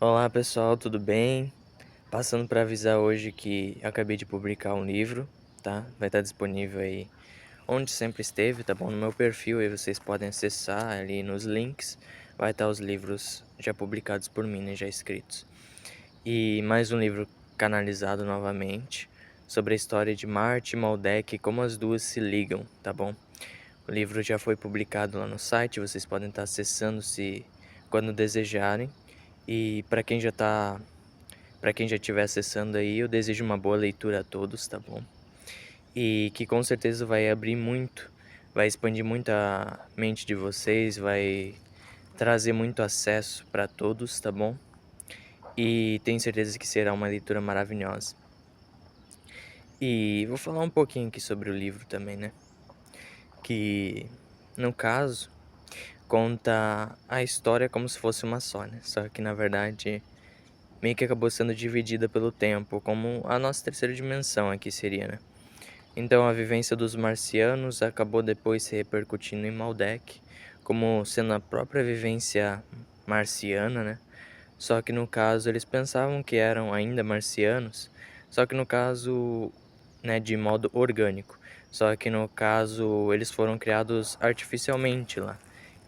Olá pessoal, tudo bem? Passando para avisar hoje que eu acabei de publicar um livro, tá? Vai estar disponível aí onde sempre esteve, tá bom? No meu perfil aí vocês podem acessar ali nos links, vai estar os livros já publicados por mim, né? Já escritos. E mais um livro canalizado novamente sobre a história de Marte e Maldek e como as duas se ligam, tá bom? O livro já foi publicado lá no site, vocês podem estar acessando se quando desejarem. E para quem já estiver acessando aí, eu desejo uma boa leitura a todos, tá bom? E que com certeza vai abrir muito, vai expandir muito a mente de vocês, vai trazer muito acesso para todos, tá bom? E tenho certeza que será uma leitura maravilhosa. E vou falar um pouquinho aqui sobre o livro também, né? Que no caso conta a história como se fosse uma só, né? Só que na verdade meio que acabou sendo dividida pelo tempo, como a nossa terceira dimensão aqui seria, né? Então a vivência dos marcianos acabou depois se repercutindo em Maldek, como sendo a própria vivência marciana, né? Só que no caso eles pensavam que eram ainda marcianos, só que no caso, né, de modo orgânico. Só que no caso eles foram criados artificialmente lá.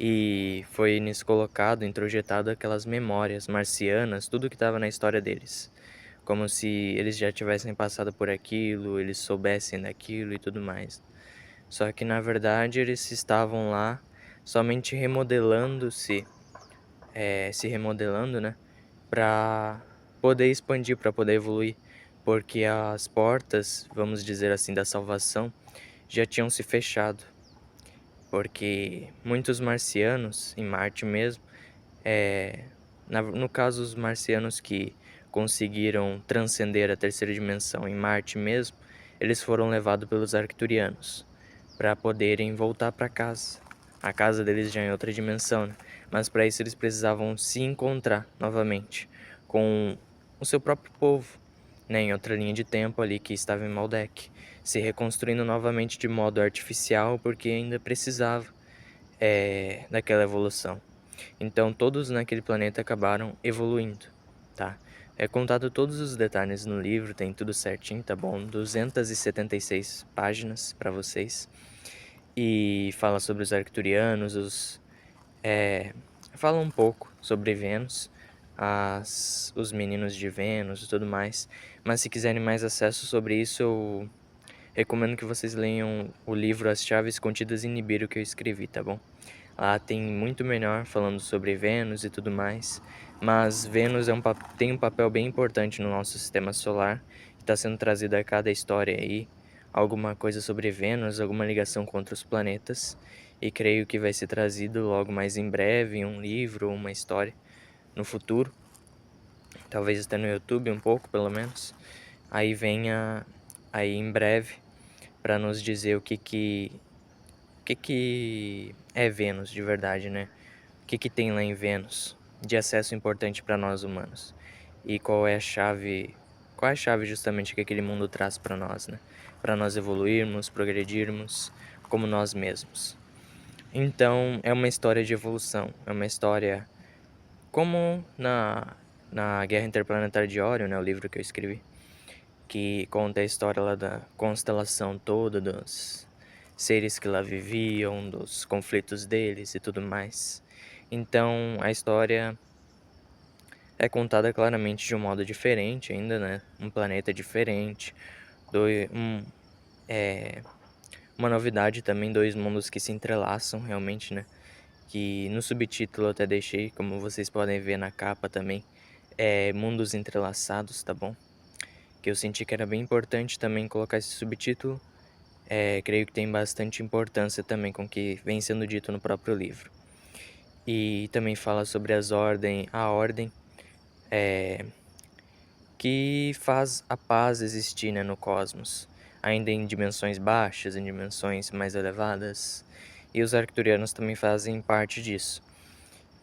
E foi nisso colocado, introjetado aquelas memórias marcianas, tudo que estava na história deles. Como se eles já tivessem passado por aquilo, eles soubessem daquilo e tudo mais. Só que na verdade eles estavam lá somente remodelando-se, se remodelando, né? Para poder expandir, para poder evoluir, porque as portas, vamos dizer assim, da salvação já tinham se fechado, porque muitos marcianos, em Marte mesmo, no caso os marcianos que conseguiram transcender a terceira dimensão em Marte mesmo, eles foram levados pelos arcturianos para poderem voltar para casa. A casa deles já é em outra dimensão, né? Mas para isso eles precisavam se encontrar novamente com o seu próprio povo, né? Em outra linha de tempo ali que estava em Maldek, se reconstruindo novamente de modo artificial porque ainda precisava daquela evolução. Então todos naquele planeta acabaram evoluindo, tá? É contado todos os detalhes no livro, tem tudo certinho, tá bom? 276 páginas para vocês. E fala sobre os arcturianos, fala um pouco sobre Vênus, os meninos de Vênus e tudo mais. Mas se quiserem mais acesso sobre isso, eu recomendo que vocês leiam o livro As Chaves Contidas em Nibiru que eu escrevi, tá bom? Lá tem muito melhor falando sobre Vênus e tudo mais. Mas Vênus tem um papel bem importante no nosso sistema solar, que está sendo trazido a cada história aí. Alguma coisa sobre Vênus, alguma ligação com outros planetas. E creio que vai ser trazido logo mais em breve, em um livro ou uma história no futuro. Talvez até no YouTube um pouco, pelo menos. Aí venha aí em breve para nos dizer o que é Vênus de verdade, né? O que tem lá em Vênus de acesso importante para nós humanos? E qual é a chave justamente que aquele mundo traz para nós, né? Para nós evoluirmos, progredirmos como nós mesmos. Então, é uma história de evolução, é uma história como na Guerra Interplanetária de Orion, né, o livro que eu escrevi, que conta a história lá da constelação toda, dos seres que lá viviam, dos conflitos deles e tudo mais. Então, a história é contada claramente de um modo diferente ainda, né? Um planeta diferente, dois, uma novidade também, dois mundos que se entrelaçam realmente, né? Que no subtítulo eu até deixei, como vocês podem ver na capa também, mundos entrelaçados, tá bom? Que eu senti que era bem importante também colocar esse subtítulo. Creio que tem bastante importância também com o que vem sendo dito no próprio livro. E também fala sobre a ordem que faz a paz existir, né, no cosmos, ainda em dimensões baixas, em dimensões mais elevadas. E os arcturianos também fazem parte disso.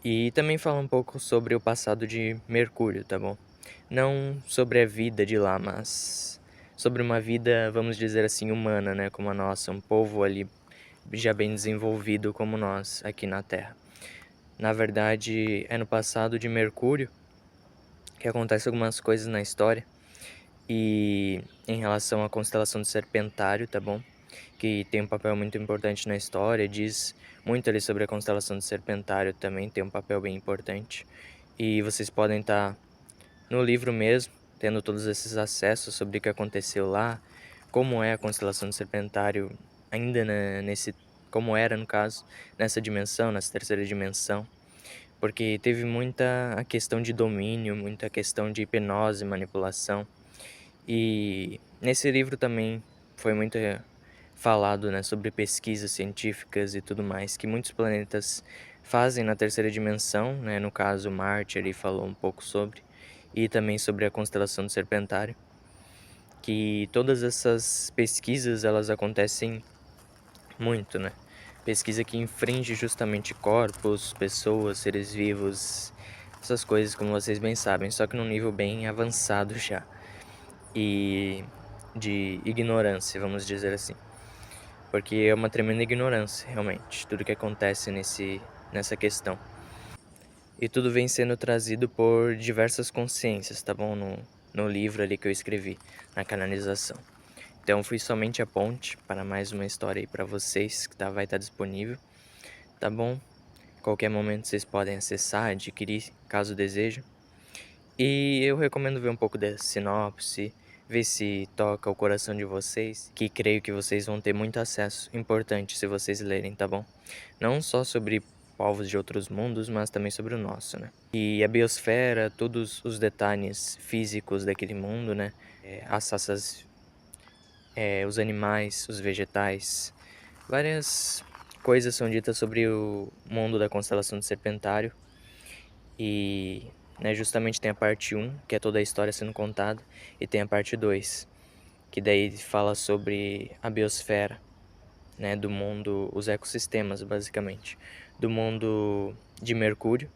E também fala um pouco sobre o passado de Mercúrio, tá bom? Não sobre a vida de lá, mas sobre uma vida, vamos dizer assim, humana, né? Como a nossa, um povo ali já bem desenvolvido como nós aqui na Terra. Na verdade, é no passado de Mercúrio que acontece algumas coisas na história e em relação à constelação do Serpentário, tá bom? Que tem um papel muito importante na história, diz muito ali sobre a constelação do Serpentário também, tem um papel bem importante. E vocês podem estar no livro mesmo, tendo todos esses acessos sobre o que aconteceu lá, como é a constelação do Serpentário ainda nesse, como era no caso, nessa dimensão, nessa terceira dimensão, porque teve muita a questão de domínio, muita questão de hipnose, manipulação, e nesse livro também foi muito falado, né, sobre pesquisas científicas e tudo mais, que muitos planetas fazem na terceira dimensão, né, no caso Marte ele falou um pouco sobre, e também sobre a constelação do Serpentário, que todas essas pesquisas elas acontecem muito, né? Pesquisa que infringe justamente corpos, pessoas, seres vivos, essas coisas como vocês bem sabem, só que num nível bem avançado já. E de ignorância, vamos dizer assim. Porque é uma tremenda ignorância, realmente, tudo que acontece nessa questão. E tudo vem sendo trazido por diversas consciências, tá bom? No livro ali que eu escrevi, na canalização. Então fui somente a ponte para mais uma história aí para vocês, que vai estar disponível, tá bom? Qualquer momento vocês podem acessar, adquirir, caso desejem. E eu recomendo ver um pouco da sinopse, ver se toca o coração de vocês, que creio que vocês vão ter muito acesso importante se vocês lerem, tá bom? Não só sobre povos de outros mundos, mas também sobre o nosso, né? E a biosfera, todos os detalhes físicos daquele mundo, né? As raças, os animais, os vegetais, várias coisas são ditas sobre o mundo da constelação do Serpentário. E né, justamente tem a parte 1, que é toda a história sendo contada, e tem a parte 2, que daí fala sobre a biosfera, né, do mundo, os ecossistemas, basicamente, do mundo de Mercúrio,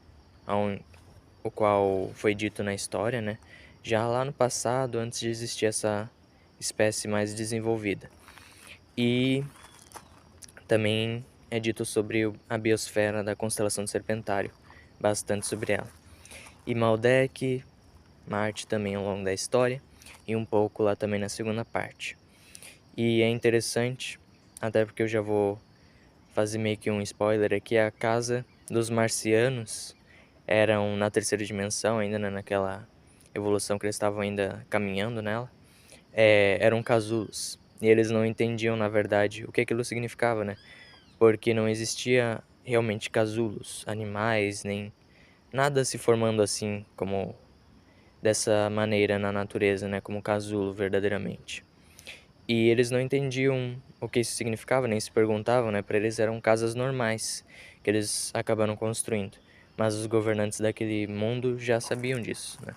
o qual foi dito na história, né, já lá no passado, antes de existir essa espécie mais desenvolvida. E também é dito sobre a biosfera da constelação do Serpentário, bastante sobre ela. E Maldek, Marte também ao longo da história, e um pouco lá também na segunda parte. E é interessante, até porque eu já vou fazer meio que um spoiler aqui, a casa dos marcianos eram na terceira dimensão, ainda né, naquela evolução que eles estavam ainda caminhando nela, eram casulos. E eles não entendiam, na verdade, o que aquilo significava, né? Porque não existia realmente casulos, animais, nem nada se formando assim, como dessa maneira na natureza, né? Como casulo, verdadeiramente. E eles não entendiam o que isso significava, nem se perguntavam, né? Para eles eram casas normais que eles acabaram construindo. Mas os governantes daquele mundo já sabiam disso, né?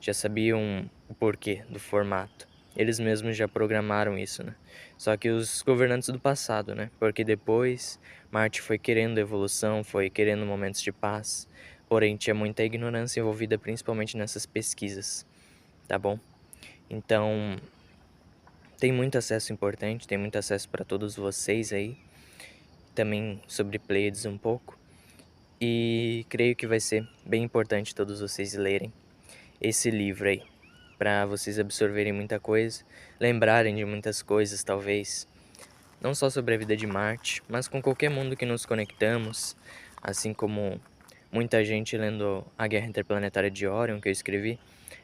Já sabiam o porquê do formato. Eles mesmos já programaram isso, né? Só que os governantes do passado, né? Porque depois Marte foi querendo evolução, foi querendo momentos de paz. Porém, tinha muita ignorância envolvida principalmente nessas pesquisas, tá bom? Então, tem muito acesso importante, tem muito acesso para todos vocês aí. Também sobre Pleiades um pouco. E creio que vai ser bem importante todos vocês lerem esse livro aí, para vocês absorverem muita coisa, lembrarem de muitas coisas, talvez, não só sobre a vida de Marte, mas com qualquer mundo que nos conectamos, assim como muita gente lendo A Guerra Interplanetária de Orion, que eu escrevi,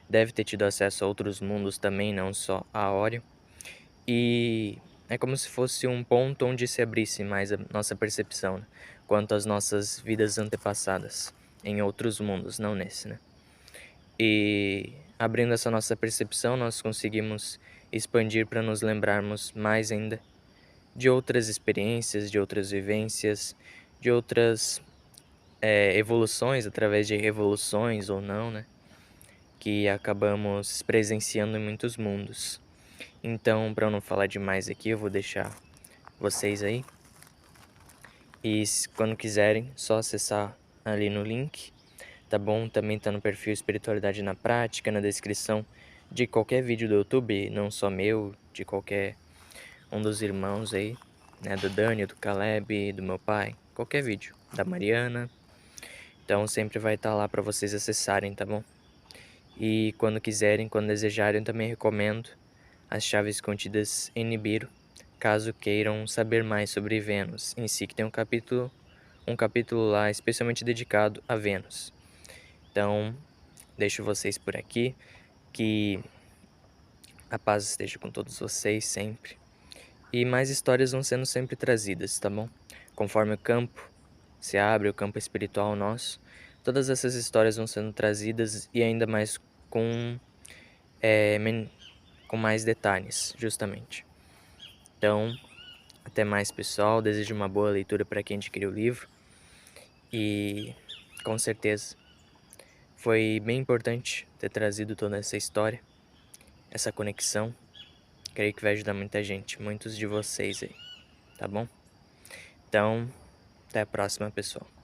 deve ter tido acesso a outros mundos também, não só a Orion, e é como se fosse um ponto onde se abrisse mais a nossa percepção, né? Quanto às nossas vidas antepassadas, em outros mundos, não nesse, né? E abrindo essa nossa percepção, nós conseguimos expandir para nos lembrarmos mais ainda de outras experiências, de outras vivências, de outras evoluções, através de revoluções ou não, né? Que acabamos presenciando em muitos mundos. Então, para eu não falar demais aqui, eu vou deixar vocês aí. E quando quiserem, só acessar ali no link, tá bom? Também tá no perfil Espiritualidade na Prática, na descrição de qualquer vídeo do YouTube, não só meu, de qualquer um dos irmãos aí, né? Do Dani, do Caleb, do meu pai, qualquer vídeo, da Mariana. Então sempre vai estar lá para vocês acessarem, tá bom? E quando quiserem, quando desejarem, também recomendo as chaves contidas em Nibiru, caso queiram saber mais sobre Vênus em si, que tem um capítulo lá especialmente dedicado a Vênus. Então, deixo vocês por aqui, que a paz esteja com todos vocês sempre. E mais histórias vão sendo sempre trazidas, tá bom? Conforme o campo se abre, o campo espiritual nosso, todas essas histórias vão sendo trazidas e ainda mais com, eh, men- com mais detalhes, justamente. Então, até mais, pessoal. Desejo uma boa leitura para quem adquiriu o livro. E, com certeza, foi bem importante ter trazido toda essa história, essa conexão. Creio que vai ajudar muita gente, muitos de vocês aí, tá bom? Então, até a próxima, pessoal.